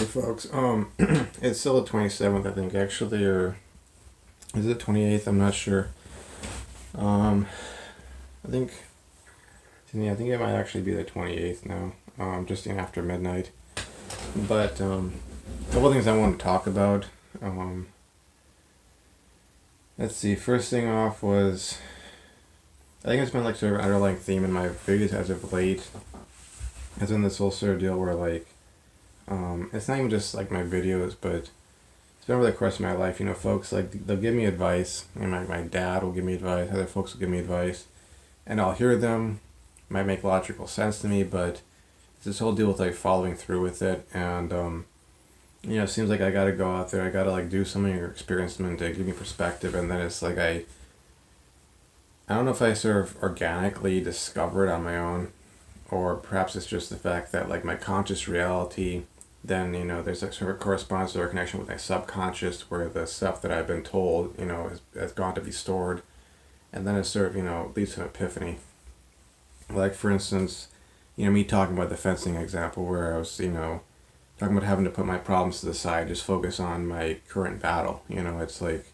folks. It's still the 27th, I think, actually, or is it 28th? I'm not sure. Um, I think, yeah, I think it might actually be the 28th now, just after midnight. But, a couple things I want to talk about. Um, let's see, first thing off was, I think it's been like sort of an underlying theme in my videos as of late, has been this whole sort of deal where like, it's not even just like my videos, but it's been over the course of my life. Folks like they'll give me advice, and my dad will give me advice. Other folks will give me advice, and I'll hear them. It might make logical sense to me, but it's this whole deal with like following through with it, and it seems like I gotta go out there. I gotta like do something or experience something to give me perspective, and then it's like I don't know if I sort of organically discover it on my own, or perhaps it's just the fact that like my conscious reality, then there's like sort of correspondence or connection with my subconscious where the stuff that I've been told has gone to be stored, and then it sort of leads to an epiphany. Like for instance, me talking about the fencing example where I was talking about having to put my problems to the side, just focus on my current battle. It's like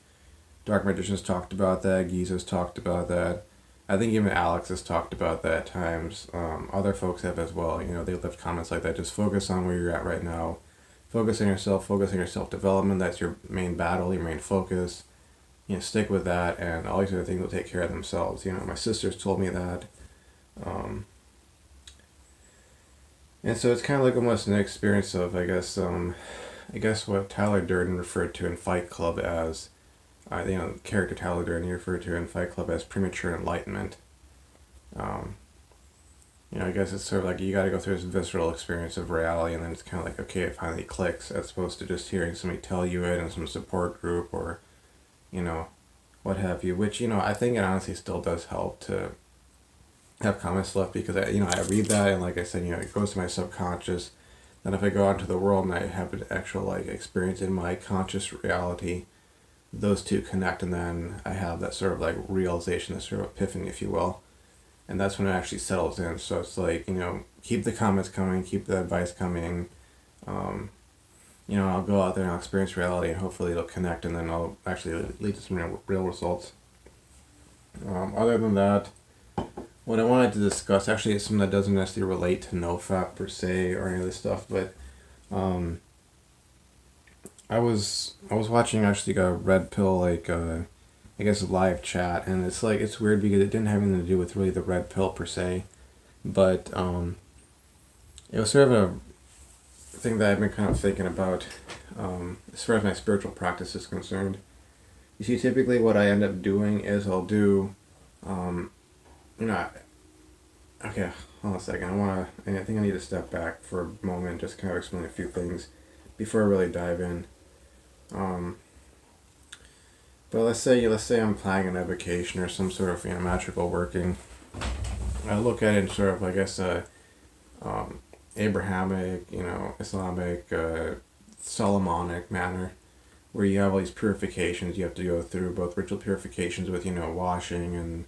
Dark Magician's talked about that, Giza's talked about that. I think even Alex has talked about that at times. Other folks have as well. They left comments like that. Just focus on where you're at right now. Focus on yourself. Focus on your self-development. That's your main battle, your main focus. Stick with that, and all these other things will take care of themselves. My sisters told me that. And so it's kind of like almost an experience of, I guess what Tyler Durden referred to in Fight Club as, the character Tyler Durden referred to in Fight Club as premature enlightenment. I guess it's sort of like you got to go through this visceral experience of reality, and then it's kind of like, okay, it finally clicks, as opposed to just hearing somebody tell you it in some support group or, what have you. Which I think it honestly still does help to have comments left, because I read that, and like I said, it goes to my subconscious. Then if I go out into the world and I have an actual like experience in my conscious reality, those two connect, and then I have that sort of like realization, that sort of epiphany, if you will, and that's when it actually settles in. So it's like keep the comments coming, keep the advice coming. I'll go out there and I'll experience reality, and hopefully it'll connect, and then I'll actually lead to some real results. Other than that, what I wanted to discuss actually is something that doesn't necessarily relate to NOFAP per se or any of this stuff, but I was watching actually a Red Pill I guess live chat, and it's like it's weird because it didn't have anything to do with really the Red Pill per se, but it was sort of a thing that I've been kind of thinking about as far as my spiritual practice is concerned. You see, typically what I end up doing is I'll do okay, hold on a second. I think I need to step back for a moment and just kind of explain a few things before I really dive in. But let's say I'm planning a vacation or some sort of magical working. I look at it in sort of, I guess, Abrahamic, Islamic, Solomonic manner, where you have all these purifications you have to go through, both ritual purifications with washing and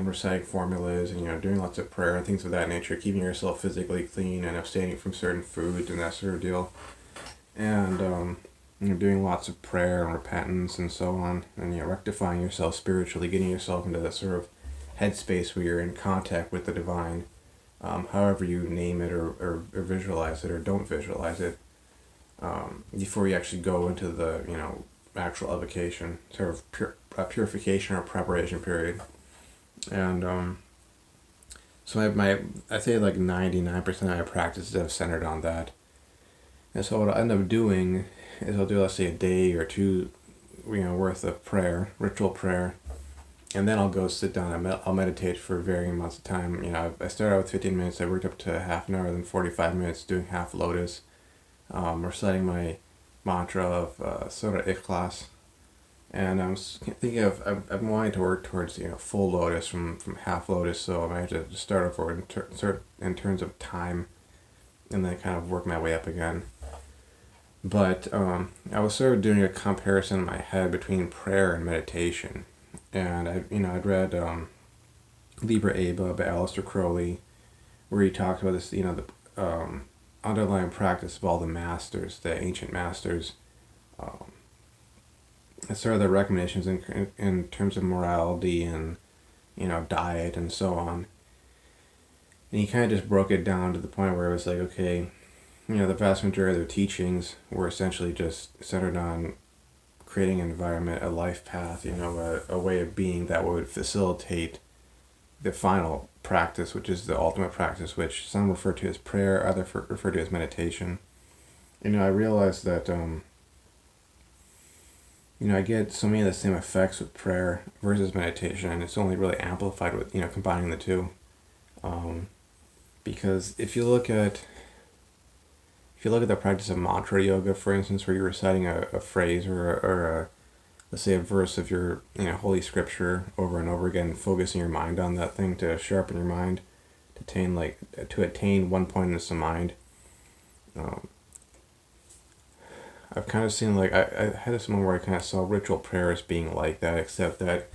reciting formulas, and doing lots of prayer and things of that nature, keeping yourself physically clean and abstaining from certain foods and that sort of deal, and doing lots of prayer and repentance and so on, and rectifying yourself spiritually, getting yourself into that sort of headspace where you're in contact with the divine, however you name it or visualize it or don't visualize it, before you actually go into the actual evocation, sort of purification or preparation period. And so I say like 99% of my practices have centered on that. And so what I'll end up doing is I'll do, let's say, a day or two worth of prayer, ritual prayer, and then I'll go sit down and I'll meditate for varying amounts of time. I started out with 15 minutes, I worked up to half an hour, then 45 minutes doing half lotus, reciting my mantra of Surah Ikhlas. And I'm thinking I'm wanting to work towards full lotus from half lotus, so I might have to start over in terms of time, and then kind of work my way up again. But I was sort of doing a comparison in my head between prayer and meditation, and I'd read Liber Aba by Aleister Crowley, where he talked about this underlying practice of all the masters, the ancient masters. It's sort of the recommendations in terms of morality and, diet and so on. And he kind of just broke it down to the point where it was like, okay, the vast majority of their teachings were essentially just centered on creating an environment, a life path, a way of being that would facilitate the final practice, which is the ultimate practice, which some refer to as prayer, others refer to as meditation. I realized that, I get so many of the same effects with prayer versus meditation, and it's only really amplified with, combining the two. Because if you look at the practice of mantra yoga, for instance, where you're reciting a phrase or let's say a verse of your holy scripture over and over again, focusing your mind on that thing to sharpen your mind, to attain one pointedness of mind. I've kind of seen I had this moment where I kind of saw ritual prayer as being like that, except that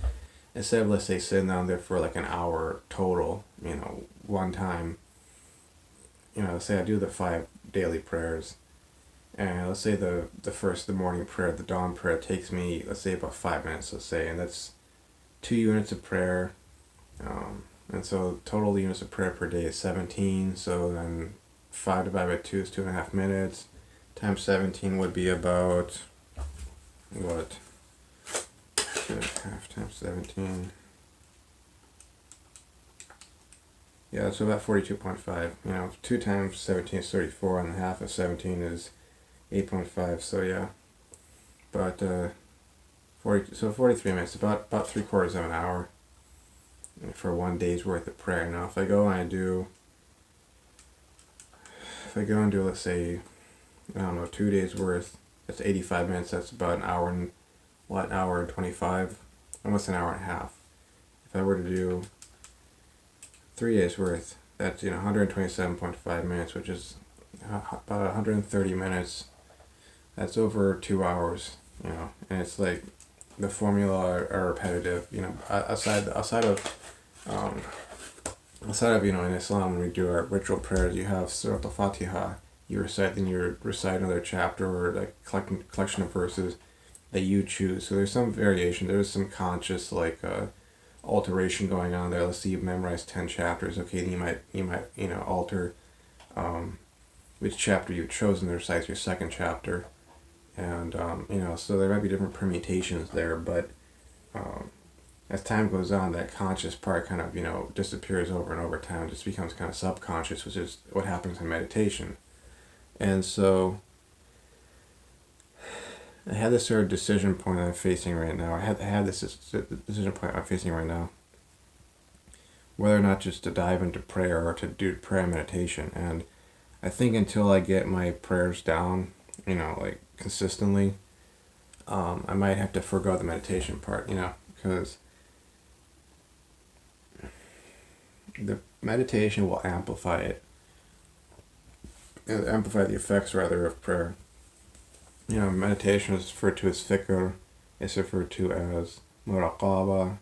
instead of, let's say, sitting down there for like an hour total, one time, say I do the 5 daily prayers, and let's say the morning prayer, the dawn prayer, takes me, let's say, about 5 minutes, let's say, and that's 2 units of prayer, and so total units of prayer per day is 17, so then 5 divided by 2 is 2.5 minutes, times 17 would be about, what, 2.5 times 17, yeah, so about 42.5, 2 times 17 is 34, and half of 17 is 8.5, so yeah, but 43 minutes, about 3/4 of an hour for one day's worth of prayer. Now if I go and do, let's say, 2 days worth, that's 85 minutes, that's about an hour and 25, almost an hour and a half. If I were to do 3 days worth, that's 127.5 minutes, which is about 130 minutes. That's over 2 hours, and it's like the formula are repetitive. Outside of in Islam, when we do our ritual prayers, you have Surah Al-Fatiha. You recite another chapter or like collection of verses that you choose. So there's some variation. There's some conscious alteration going on there. Let's say you memorize 10 chapters. Okay, then you might alter which chapter you've chosen to recite your second chapter, and so there might be different permutations there, but as time goes on, that conscious part kind of disappears over and over time. Just becomes kind of subconscious, which is what happens in meditation. And so I had this sort of decision point I'm facing right now. I had this decision point I'm facing right now, whether or not just to dive into prayer or to do prayer and meditation. And I think until I get my prayers down, consistently, I might have to forego the meditation part, because the meditation will amplify the effects, rather, of prayer. Meditation is referred to as fikr, it's referred to as muraqaba,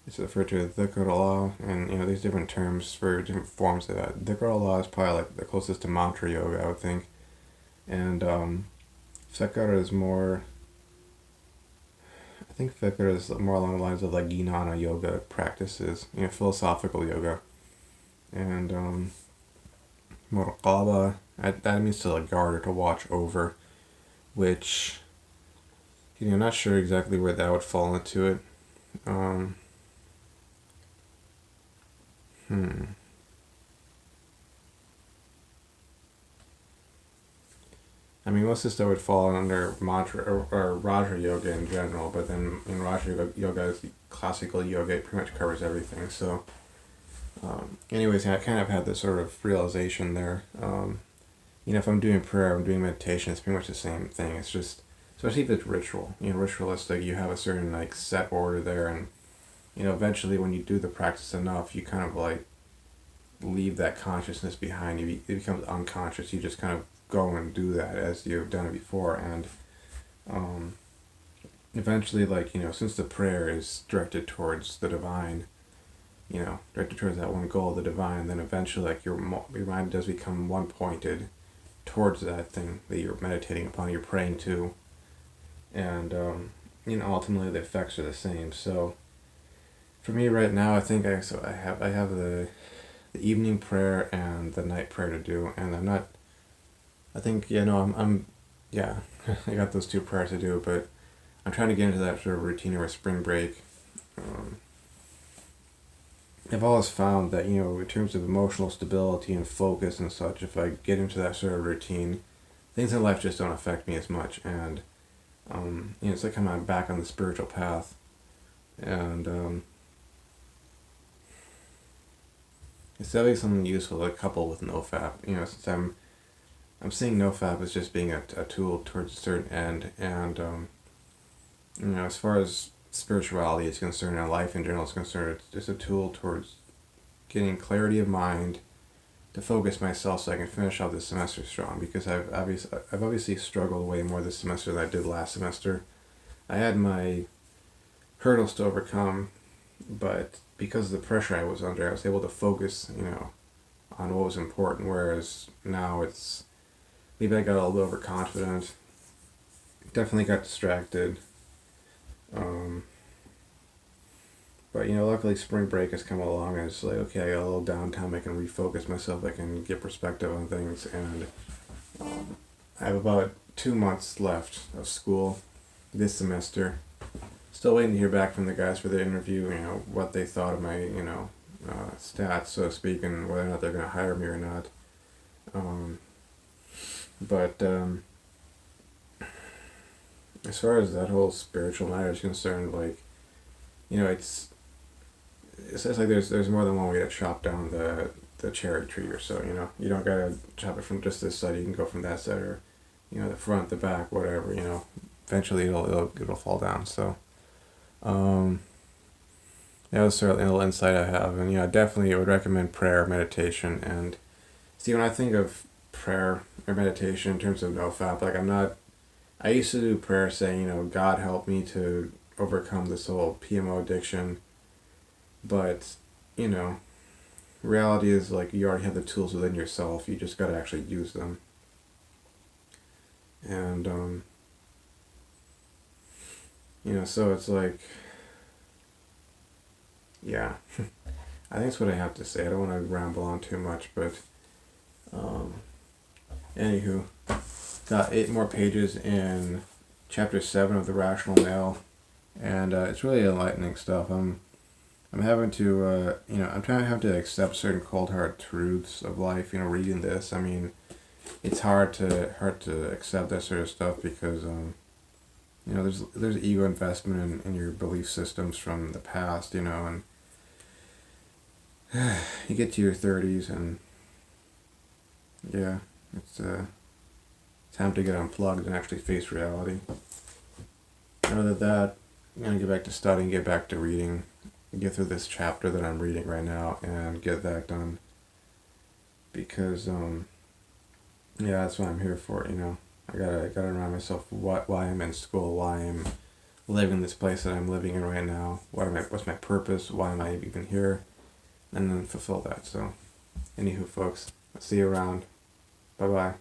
it's referred to as dhikr Allah, and these different terms for different forms of that. Dhikr Allah is probably like the closest to mantra yoga, I would think, and fikr is more, I think fikr is more along the lines of like jnana yoga practices, philosophical yoga, and muraqaba, that means to guard or to watch over, which, I'm not sure exactly where that would fall into it. I mean, most of this stuff would fall under mantra or Raja Yoga in general, but then in Raja Yoga, is classical yoga, it pretty much covers everything. So, anyways, I kind of had this sort of realization there. If I'm doing prayer, I'm doing meditation, it's pretty much the same thing. It's just, especially if it's ritual, ritualistic, you have a certain set order there, and eventually when you do the practice enough, you kind of leave that consciousness behind. It becomes unconscious. You just kind of go and do that as you've done it before, and eventually, since the prayer is directed towards the divine, directed towards that one goal of the divine, then eventually your mind does become one pointed, towards that thing that you're meditating upon, you're praying to, and ultimately the effects are the same. So for me right now, I think I have the evening prayer and the night prayer to do, and I'm not. I think I'm yeah, I got those two prayers to do, but I'm trying to get into that sort of routine or a spring break. Um, I've always found that, in terms of emotional stability and focus and such, if I get into that sort of routine, things in life just don't affect me as much, and it's like I'm back on the spiritual path, and it's definitely something useful to couple with NoFap. Since I'm seeing NoFap as just being a tool towards a certain end, and as far as spirituality is concerned and life in general is concerned, it's just a tool towards getting clarity of mind to focus myself so I can finish out this semester strong, because I've obviously struggled way more this semester than I did last semester. I had my hurdles to overcome, but because of the pressure I was under, I was able to focus, on what was important, whereas now it's, maybe I got a little overconfident, definitely got distracted, but luckily spring break has come along, and it's like, okay, I got a little downtime, I can refocus myself, I can get perspective on things, and I have about 2 months left of school this semester. Still waiting to hear back from the guys for the interview, what they thought of my, stats, so to speak, and whether or not they're going to hire me or not. But as far as that whole spiritual matter is concerned, like, it's like there's more than one way to chop down the cherry tree, or so. You don't gotta chop it from just this side. You can go from that side, or the front, the back, whatever. Eventually it'll fall down. So that was certainly a little insight I have, and I definitely would recommend prayer, meditation, and see, when I think of prayer or meditation in terms of NoFap, like, I used to do prayer saying, God help me to overcome this whole PMO addiction, but reality is, like, you already have the tools within yourself, you just gotta actually use them. And so it's like, yeah. I think that's what I have to say. I don't want to ramble on too much, but anywho, got 8 more pages in chapter 7 of The Rational Male, and it's really enlightening stuff. I'm having to, I'm trying to have to accept certain cold hard truths of life. Reading this, I mean, it's hard to accept that sort of stuff, because there's ego investment in your belief systems from the past, and you get to your 30s, and yeah, it's time to get unplugged and actually face reality. Other than that, I'm gonna get back to studying, get back to reading, get through this chapter that I'm reading right now, and get that done. Because yeah, that's what I'm here for. I gotta remind myself why I'm in school, why I'm living this place that I'm living in right now. What's my purpose? Why am I even here? And then fulfill that. So, anywho, folks, I'll see you around. Bye bye.